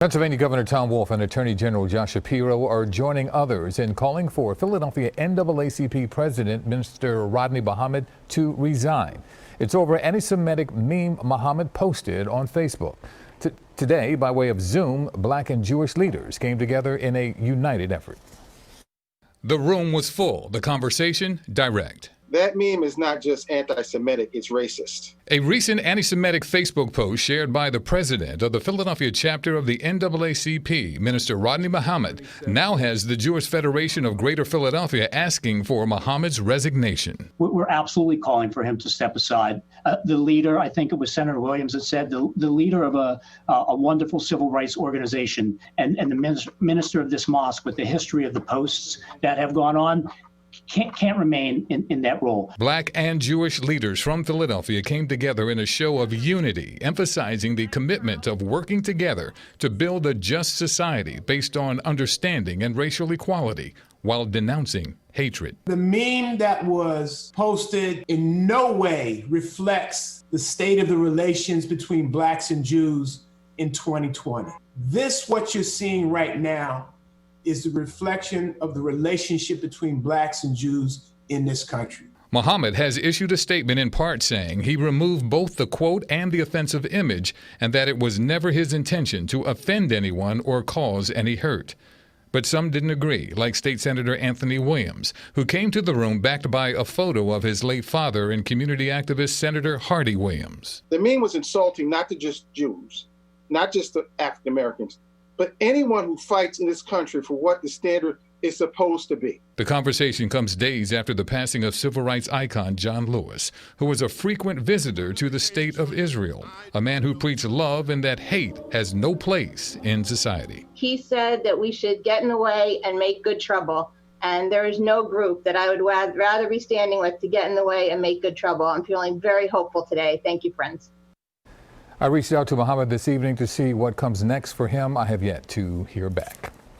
Pennsylvania Governor Tom Wolf and Attorney General Josh Shapiro are joining others in calling for Philadelphia NAACP President Mr. Rodney Muhammad to resign. It's over an anti-Semitic meme Muhammad posted on Facebook. Today, by way of Zoom, Black and Jewish leaders came together in a united effort. The room was full, the conversation direct. That meme is not just anti-Semitic, it's racist. A recent anti-Semitic Facebook post shared by the president of the Philadelphia chapter of the NAACP, Minister Rodney Muhammad, now has the Jewish Federation of Greater Philadelphia asking for Muhammad's resignation. We're absolutely calling for him to step aside. The leader, I think it was Senator Williams that said, the leader of a wonderful civil rights organization and the minister of this mosque with the history of the posts that have gone on, can't remain in that role. Black and Jewish leaders from Philadelphia came together in a show of unity, emphasizing the commitment of working together to build a just society based on understanding and racial equality, while denouncing hatred. The meme that was posted in no way reflects the state of the relations between blacks and Jews in 2020. What you're seeing right now is the reflection of the relationship between blacks and Jews in this country. Muhammad has issued a statement in part saying he removed both the quote and the offensive image, and that it was never his intention to offend anyone or cause any hurt. But some didn't agree, like State Senator Anthony Williams, who came to the room backed by a photo of his late father and community activist Senator Hardy Williams. The meme was insulting not to just Jews, not just the African Americans, but anyone who fights in this country for what the standard is supposed to be. The conversation comes days after the passing of civil rights icon John Lewis, who was a frequent visitor to the state of Israel, a man who preached love and that hate has no place in society. He said that we should get in the way and make good trouble. And there is no group that I would rather be standing with to get in the way and make good trouble. I'm feeling very hopeful today. Thank you, friends. I reached out to Muhammad this evening to see what comes next for him. I have yet to hear back.